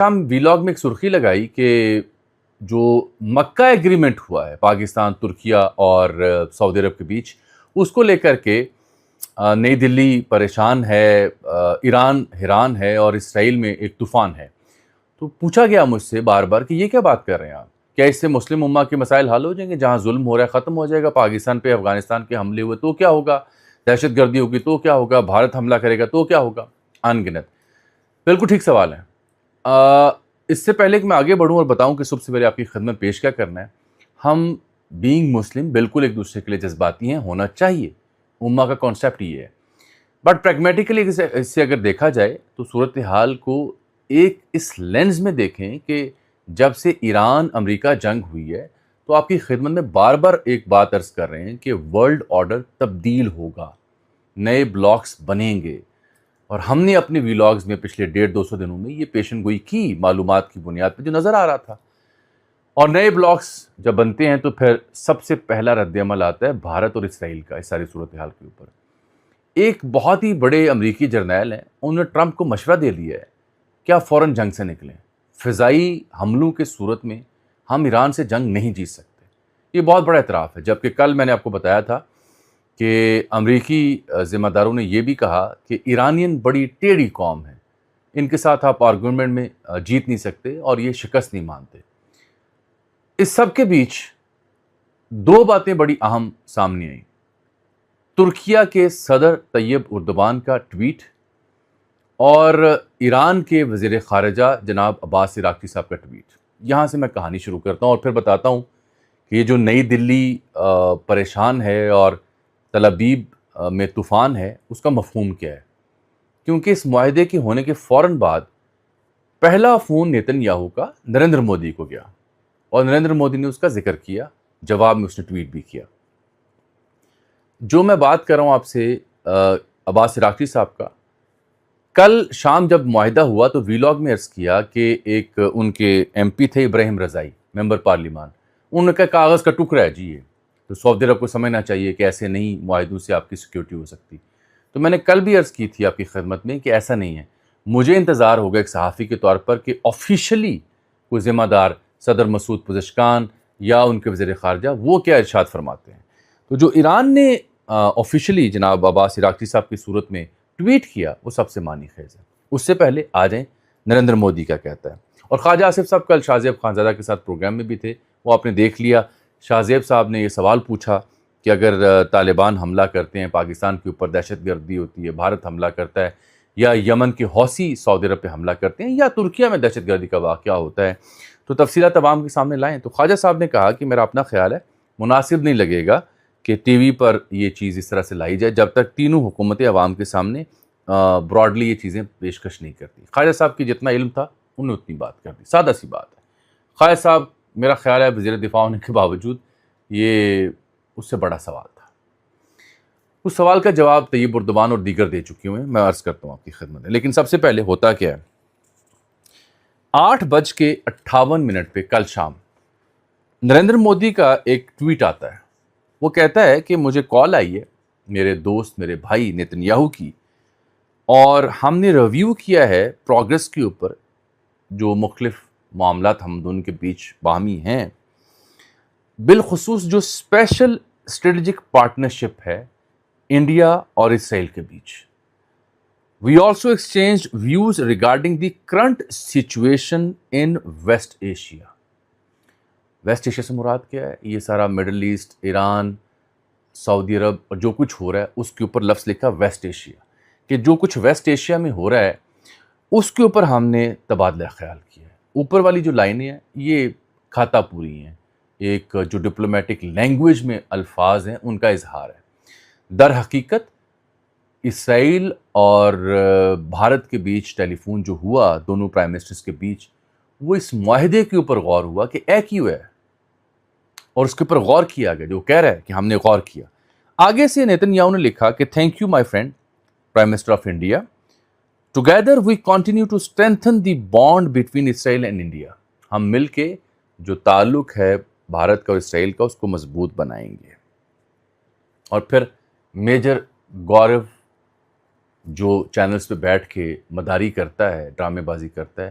ہم ویلاگ میں ایک سرخی لگائی کہ جو مکہ ایگریمنٹ ہوا ہے پاکستان، ترکیہ اور سعودی عرب کے بیچ، اس کو لے کر کے نئی دلی پریشان ہے، ایران حیران ہے اور اسرائیل میں ایک طوفان ہے۔ تو پوچھا گیا مجھ سے بار بار کہ یہ کیا بات کر رہے ہیں آپ؟ کیا اس سے مسلم امہ کے مسائل حل ہو جائیں گے؟ جہاں ظلم ہو رہا ہے ختم ہو جائے گا؟ پاکستان پہ افغانستان کے حملے ہوئے تو کیا ہوگا؟ دہشت گردی ہوگی تو کیا ہوگا؟ بھارت حملہ کرے گا تو کیا ہوگا؟ ان گنت بالکل ٹھیک سوال ہے۔ اس سے پہلے کہ میں آگے بڑھوں اور بتاؤں کہ سب سے پہلے آپ کی خدمت پیش کیا کرنا ہے، ہم بینگ مسلم بالکل ایک دوسرے کے لیے جذباتی ہیں، ہونا چاہیے، امہ کا کانسیپٹ یہ ہے۔ بٹ پریگمیٹیکلی اس سے اگر دیکھا جائے تو صورتحال کو ایک اس لینز میں دیکھیں کہ جب سے ایران امریکہ جنگ ہوئی ہے تو آپ کی خدمت میں بار بار ایک بات عرض کر رہے ہیں کہ ورلڈ آرڈر تبدیل ہوگا، نئے بلاکس بنیں گے، اور ہم نے اپنے ویلاگز میں پچھلے 150-200 دنوں میں یہ پیشن گوئی کی معلومات کی بنیاد پہ جو نظر آ رہا تھا۔ اور نئے بلاکس جب بنتے ہیں تو پھر سب سے پہلا رد عمل آتا ہے بھارت اور اسرائیل کا اس ساری صورتحال کے اوپر۔ ایک بہت ہی بڑے امریکی جرنیل ہیں، انہوں نے ٹرمپ کو مشورہ دے دیا ہے کہ آپ فوراً جنگ سے نکلیں، فضائی حملوں کے صورت میں ہم ایران سے جنگ نہیں جیت سکتے۔ یہ بہت بڑا اعتراف ہے، جبکہ کل میں نے آپ کو بتایا تھا کہ امریکی ذمہ داروں نے یہ بھی کہا کہ ایرانین بڑی ٹیڑھی قوم ہے، ان کے ساتھ آپ آرگومنٹ میں جیت نہیں سکتے اور یہ شکست نہیں مانتے۔ اس سب کے بیچ دو باتیں بڑی اہم سامنے آئیں: ترکیہ کے صدر طیب اردوان کا ٹویٹ اور ایران کے وزیر خارجہ جناب عباس عراقچی صاحب کا ٹویٹ۔ یہاں سے میں کہانی شروع کرتا ہوں اور پھر بتاتا ہوں کہ یہ جو نئی دلی پریشان ہے اور تل ابیب میں طوفان ہے، اس کا مفہوم کیا ہے، کیونکہ اس معاہدے کے ہونے کے فوراً بعد پہلا فون نیتن یاہو کا نریندر مودی کو گیا اور نریندر مودی نے اس کا ذکر کیا، جواب میں اس نے ٹویٹ بھی کیا۔ جو میں بات کر رہا ہوں آپ سے عباس عراقچی صاحب کا، کل شام جب معاہدہ ہوا تو ویلاگ میں عرض کیا کہ ایک ان کے ایم پی تھے ابراہیم رضائی، ممبر پارلیمان، انہوں نے کہا کاغذ کا ٹکڑا ہے جی، یہ تو سعودی عرب کو سمجھنا چاہیے کہ ایسے نہیں معاہدوں سے آپ کی سیکیورٹی ہو سکتی۔ تو میں نے کل بھی عرض کی تھی آپ کی خدمت میں کہ ایسا نہیں ہے۔ مجھے انتظار ہوگا ایک صحافی کے طور پر کہ آفیشلی کوئی ذمہ دار صدر مسعود پزشکان یا ان کے وزیر خارجہ وہ کیا ارشاد فرماتے ہیں۔ تو جو ایران نے آفیشلی جناب عباس عراقچی صاحب کی صورت میں ٹویٹ کیا وہ سب سے معنی خیز ہے۔ اس سے پہلے آ جائیں نریندر مودی کیا کہتا ہے۔ اور خواجہ آصف صاحب کل شاہ زیب خانزادہ کے ساتھ پروگرام میں بھی تھے، وہ آپ نے دیکھ لیا۔ شاہ زیب صاحب نے یہ سوال پوچھا کہ اگر طالبان حملہ کرتے ہیں پاکستان کے اوپر، دہشت گردی ہوتی ہے، بھارت حملہ کرتا ہے، یا یمن کے حوثی سعودی عرب پہ حملہ کرتے ہیں، یا ترکیہ میں دہشت گردی کا واقعہ ہوتا ہے، تو تفصیلات عوام کے سامنے لائیں۔ تو خواجہ صاحب نے کہا کہ میرا اپنا خیال ہے مناسب نہیں لگے گا کہ ٹی وی پر یہ چیز اس طرح سے لائی جائے جب تک تینوں حکومتیں عوام کے سامنے براڈلی یہ چیزیں پیشکش نہیں کرتی۔ خواجہ صاحب کی جتنا علم تھا انہوں نے اتنی بات کر دی، سادہ سی بات ہے۔ خواجہ صاحب میرا خیال ہے وزیر دفاع ہونے کے باوجود یہ اس سے بڑا سوال تھا۔ اس سوال کا جواب طیب اردوان اور دیگر دے چکی ہوئے ہیں، میں عرض کرتا ہوں آپ کی خدمت میں۔ لیکن سب سے پہلے ہوتا کیا ہے، 8:58 پہ کل شام نریندر مودی کا ایک ٹویٹ آتا ہے۔ وہ کہتا ہے کہ مجھے کال آئی ہے میرے دوست، میرے بھائی نیتن یاہو کی، اور ہم نے ریویو کیا ہے پروگریس کے اوپر، جو مختلف معاملات ہم دونوں کے بیچ باہمی ہیں، بالخصوص جو اسپیشل اسٹریٹجک پارٹنرشپ ہے انڈیا اور اسرائیل کے بیچ۔ We also exchanged views regarding the current situation in West Asia۔ West Asia سے مراد کیا ہے؟ یہ سارا مڈل ایسٹ، ایران، سعودی عرب اور جو کچھ ہو رہا ہے اس کے اوپر لفظ لکھا ویسٹ ایشیا، کہ جو کچھ ویسٹ ایشیا میں ہو رہا ہے اس کے اوپر ہم نے تبادلہ خیال کیا ہے۔ اوپر والی جو لائنیں ہیں یہ کھاتا پوری ہیں، ایک جو ڈپلومیٹک لینگویج میں الفاظ ہیں ان کا اظہار ہے۔ در حقیقت اسرائیل اور بھارت کے بیچ ٹیلی فون جو ہوا دونوں پرائم منسٹرز کے بیچ، وہ اس معاہدے کے اوپر غور ہوا کہ اے کیوں ہے، اور اس کے اوپر غور کیا گیا، جو کہہ رہا ہے کہ ہم نے غور کیا۔ آگے سے نیتن یاہو نے لکھا کہ thank you my friend prime minister of India, together we continue to strengthen the bond between Israel and India. ہم مل کے جو تعلق ہے بھارت کا اور اسرائیل کا اس کو مضبوط بنائیں گے۔ اور پھر میجر گورو جو چینلز پہ بیٹھ کے مداری کرتا ہے، ڈرامے بازی کرتا ہے،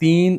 3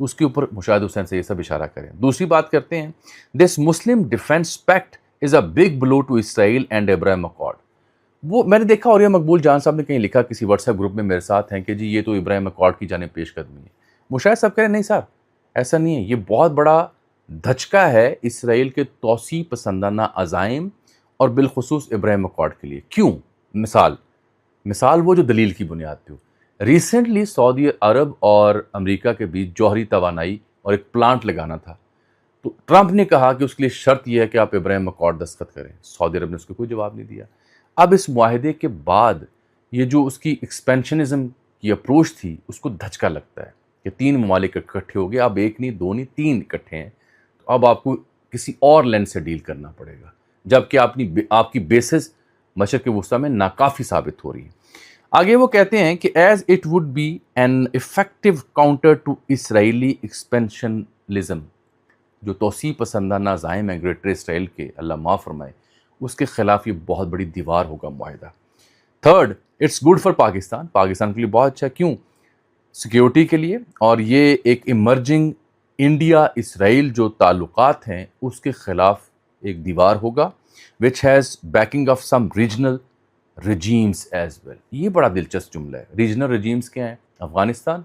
اس کے اوپر مشاہد حسین سے یہ سب اشارہ کریں. دوسری بات کرتے ہیں, this Muslim defence pact is a big blow to Israel and Abraham accord. وہ میں نے دیکھا, اور یہ مقبول جان صاحب نے کہیں لکھا کسی واٹس ایپ گروپ میں میرے ساتھ ہیں کہ جی یہ تو ابراہیم اکارڈ کی جانب پیش قدمی ہے. مشاہد صاحب کہہ رہے ہیں نہیں صاحب ایسا نہیں ہے, یہ بہت بڑا دھچکا ہے اسرائیل کے توسیع پسندانہ عزائم اور بالخصوص ابراہیم اکارڈ کے لیے. کیوں؟ مثال وہ جو دلیل کی بنیاد پہ ہو. ریسنٹلی سعودی عرب اور امریکہ کے بیچ جوہری توانائی اور ایک پلانٹ لگانا تھا, تو ٹرمپ نے کہا کہ اس کے لیے شرط یہ ہے کہ آپ ابراہیم اکارڈ دستخط کریں. سعودی عرب نے اس کو کوئی جواب نہیں دیا. اب اس معاہدے کے بعد یہ جو اس کی ایکسپینشنزم کی اپروچ تھی اس کو دھچکا لگتا ہے کہ 3 ممالک اکٹھے ہو گئے, اب 1 نہیں 2 نہیں 3 اکٹھے ہیں, تو اب آپ کو کسی اور لینس سے ڈیل کرنا پڑے گا, جبکہ آپ کی بیسز مشرق وسطیٰ میں ناکافی ثابت ہو رہی ہیں. آگے وہ کہتے ہیں کہ as it would be an effective counter to Israeli expansionism, جو توسیع پسندانہ عزائم ہیں گریٹر اسرائیل کے, اللہ معاف فرمائے, اس کے خلاف یہ بہت بڑی دیوار ہوگا معاہدہ. Third, it's good for Pakistan کے لیے بہت اچھا. کیوں؟ سیکیورٹی کے لیے, اور یہ ایک ایمرجنگ انڈیا اسرائیل جو تعلقات ہیں اس کے خلاف ایک دیوار ہوگا, which has backing of some regional regimes as well. یہ بڑا دلچسپ جملہ ہے. ریجنل رجیمز کیا ہیں؟ افغانستان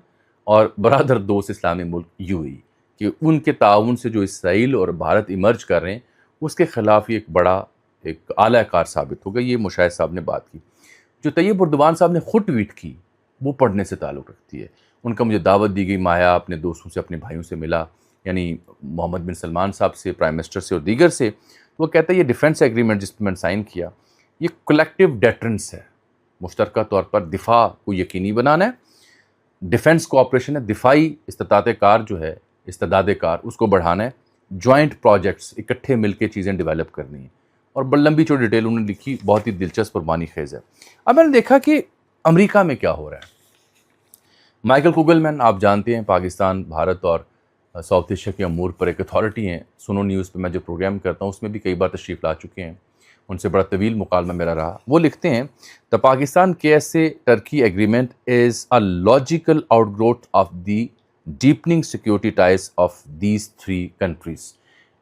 اور برادر دوست اسلامی ملک UAE, کہ ان کے تعاون سے جو اسرائیل اور بھارت ایمرج کر رہے ہیں اس کے خلاف یہ ایک بڑا ایک اعلیٰ کار ثابت ہوگا. یہ مشاہد صاحب نے بات کی. جو طیب اردوان صاحب نے خود ٹویٹ کی وہ پڑھنے سے تعلق رکھتی ہے. ان کا مجھے دعوت دی گئی, مایا اپنے دوستوں سے اپنے بھائیوں سے ملا, یعنی محمد بن سلمان صاحب سے, پرائم منسٹر سے اور دیگر سے. وہ کہتا ہے یہ ڈیفنس ایگریمنٹ جس پہ میں نے سائن کیا یہ کلیکٹیو ڈیٹرنس ہے, مشترکہ طور پر دفاع کو یقینی بنانا ہے. ڈیفنس کوآپریشن ہے, دفاعی استطاعت کار جو ہے, استعداد کار اس کو بڑھانا ہے. جوائنٹ پروجیکٹس اکٹھے مل کے چیزیں ڈیولپ کرنی ہیں. اور بڑی لمبی چوڑی ڈیٹیل انہوں نے لکھی, بہت ہی دلچسپ اور معنی خیز ہے. اب میں نے دیکھا کہ امریکہ میں کیا ہو رہا ہے. مائیکل کوگلمین آپ جانتے ہیں پاکستان, بھارت اور ساؤتھ ایشیا کے امور پر ایک اتھارٹی ہیں. سنو نیوز پہ میں جو پروگرام کرتا ہوں اس میں بھی کئی بار تشریف لا چکے ہیں, ان سے بڑا طویل مکالمہ میرا رہا. وہ لکھتے ہیں the Pakistan KSA Turkey agreement is a logical outgrowth of the deepening security ties of these 3 countries.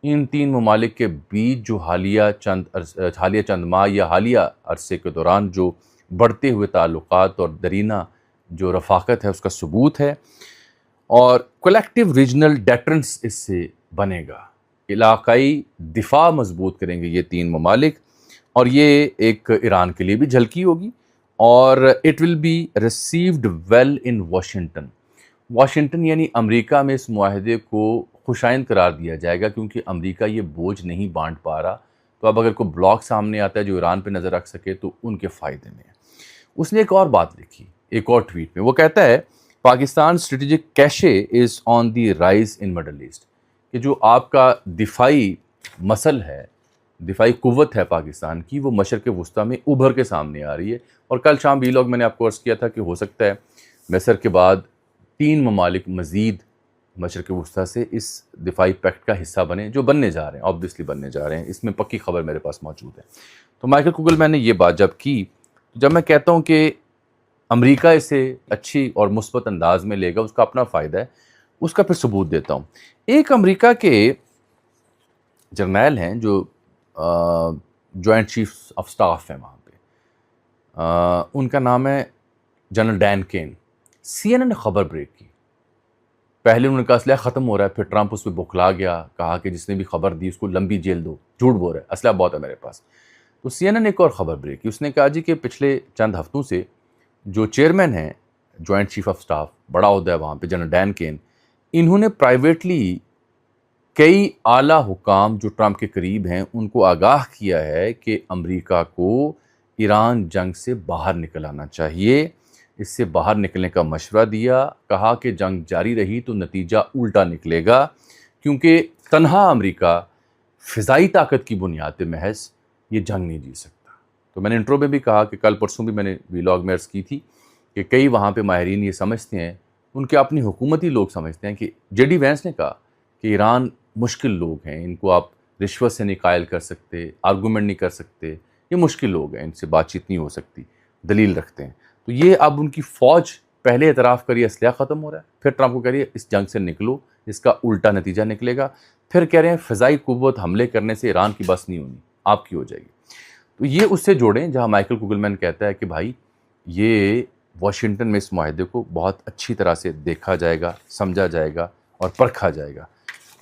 ان 3 ممالک کے بیچ جو حالیہ چند ماہ یا حالیہ عرصے کے دوران جو بڑھتے ہوئے تعلقات اور درینہ جو رفاقت ہے اس کا ثبوت ہے, اور کولیکٹیو ریجنل ڈیٹرنس اس سے بنے گا. علاقائی دفاع مضبوط کریں گے یہ 3 ممالک, اور یہ ایک ایران کے لیے بھی جھلکی ہوگی, اور it will be received well in Washington یعنی امریکہ میں اس معاہدے کو خوشائند قرار دیا جائے گا, کیونکہ امریکہ یہ بوجھ نہیں بانٹ پا رہا. تو اب اگر کوئی بلاک سامنے آتا ہے جو ایران پہ نظر رکھ سکے تو ان کے فائدے میں ہے. اس نے ایک اور بات لکھی ایک اور ٹویٹ میں, وہ کہتا ہے Pakistan strategic cachet is on the rise in Middle East, کہ جو آپ کا دفاعی مسل ہے, دفاعی قوت ہے پاکستان کی, وہ مشرق وسطیٰ میں ابھر کے سامنے آ رہی ہے. اور کل شام ویلاگ میں نے آپ کو عرض کیا تھا کہ ہو سکتا ہے مصر کے بعد 3 ممالک مزید مشرق وسطیٰ سے اس دفاعی پیکٹ کا حصہ بنے, جو بننے جا رہے ہیں, آبویسلی بننے جا رہے ہیں. اس میں پکی خبر میرے پاس موجود ہے. تو مائیکل کوگلمین نے یہ بات جب کی, جب میں کہتا ہوں کہ امریکہ اسے اچھی اور مثبت انداز میں لے گا, اس کا اپنا فائدہ ہے, اس کا پھر ثبوت دیتا ہوں. ایک امریکہ کے جرنیل ہیں جو جوائنٹ چیف آف سٹاف ہیں وہاں پہ, ان کا نام ہے جنرل ڈین کین. CNN نے خبر بریک کی. پہلے انہوں نے کہا اسلحہ ختم ہو رہا ہے, پھر ٹرمپ اس پہ بکھلا گیا, کہا کہ جس نے بھی خبر دی اس کو لمبی جیل دو, جھوٹ بول رہا ہے, اسلحہ بہت ہے میرے پاس. تو CNN نے ایک اور خبر بریک کی. اس نے کہا جی کہ پچھلے چند ہفتوں سے جو چیئرمین ہیں جوائنٹ چیف آف سٹاف, بڑا عہدہ ہے وہاں پہ, جنرل ڈین کین, انہوں نے پرائیویٹلی کئی اعلیٰ حکام جو ٹرمپ کے قریب ہیں ان کو آگاہ کیا ہے کہ امریکہ کو ایران جنگ سے باہر نکل آنا چاہیے. اس سے باہر نکلنے کا مشورہ دیا, کہا کہ جنگ جاری رہی تو نتیجہ الٹا نکلے گا, کیونکہ تنہا امریکہ فضائی طاقت کی بنیاد پہ محض یہ جنگ نہیں جیت سکتا. تو میں نے انٹرو میں بھی کہا کہ کل پرسوں بھی میں نے ویلاگ میں عرض کی تھی کہ کئی وہاں پہ ماہرین یہ سمجھتے ہیں, ان کے اپنی حکومتی لوگ سمجھتے ہیں کہ JD وینس نے کہا کہ ایران مشکل لوگ ہیں, ان کو آپ رشوت سے نہیں قائل کر سکتے, آرگومنٹ نہیں کر سکتے, یہ مشکل لوگ ہیں, ان سے بات چیت نہیں ہو سکتی, دلیل رکھتے ہیں. تو یہ اب ان کی فوج پہلے اعتراف کریے اسلحہ ختم ہو رہا ہے، پھر ٹرمپ کو کہہ رہی ہے اس جنگ سے نکلو، اس کا الٹا نتیجہ نکلے گا، پھر کہہ رہے ہیں فضائی قوت حملے کرنے سے ایران کی بس نہیں ہونی، آپ کی ہو جائے گی۔ تو یہ اس سے جوڑیں جہاں مائیکل کوگلمین کہتا ہے کہ بھائی یہ واشنگٹن میں اس معاہدے کو بہت اچھی طرح سے دیکھا جائے گا، سمجھا جائے گا اور پرکھا جائے گا۔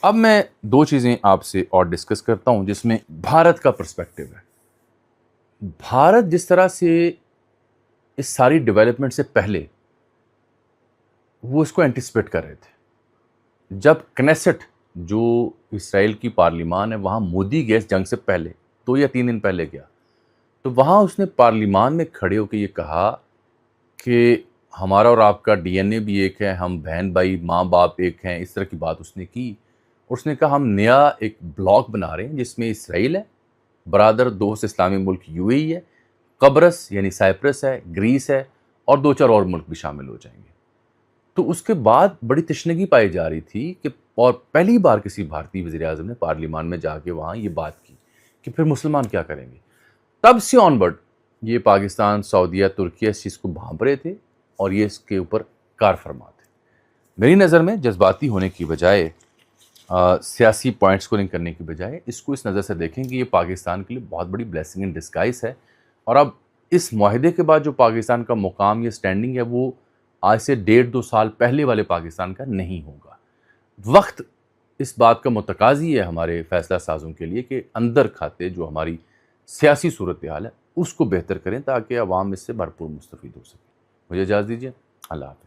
اب میں دو چیزیں آپ سے اور ڈسکس کرتا ہوں جس میں بھارت کا پرسپیکٹو ہے۔ بھارت جس طرح سے اس ساری ڈیولپمنٹ سے پہلے وہ اس کو اینٹیسپیٹ کر رہے تھے، جب کنیسٹ جو اسرائیل کی پارلیمان ہے وہاں مودی گئے اس جنگ سے پہلے 2 یا 3 دن پہلے گیا، تو وہاں اس نے پارلیمان میں کھڑے ہو کے یہ کہا کہ ہمارا اور آپ کا ڈی این اے بھی ایک ہے، ہم بہن بھائی ماں باپ ایک ہیں، اس طرح کی بات اس نے کی۔ اس نے کہا ہم نیا ایک بلاک بنا رہے ہیں جس میں اسرائیل ہے، برادر دوست اسلامی ملک یو اے ای ہے، قبرص یعنی سائپرس ہے، گریس ہے، اور 2-4 اور ملک بھی شامل ہو جائیں گے۔ تو اس کے بعد بڑی تشنگی پائی جا رہی تھی کہ اور پہلی بار کسی بھارتی وزیر اعظم نے پارلیمان میں جا کے وہاں یہ بات کی کہ پھر مسلمان کیا کریں گے۔ تب سے آن ورڈ یہ پاکستان، سعودیہ، ترکیہ اس چیز کو بھانپ رہے تھے اور یہ اس کے اوپر کار فرما تھے۔ میری نظر میں جذباتی ہونے کی بجائے، سیاسی پوائنٹس کو لنک کرنے کی بجائے اس کو اس نظر سے دیکھیں کہ یہ پاکستان کے لیے بہت بڑی بلیسنگ ان ڈسگائز ہے، اور اب اس معاہدے کے بعد جو پاکستان کا مقام یا سٹینڈنگ ہے وہ آج سے 1.5-2 سال پہلے والے پاکستان کا نہیں ہوگا۔ وقت اس بات کا متقاضی ہے ہمارے فیصلہ سازوں کے لیے کہ اندر کھاتے جو ہماری سیاسی صورتحال ہے اس کو بہتر کریں تاکہ عوام اس سے بھرپور مستفید ہو سکے۔ مجھے اجازت دیجیے، اللہ حافظ۔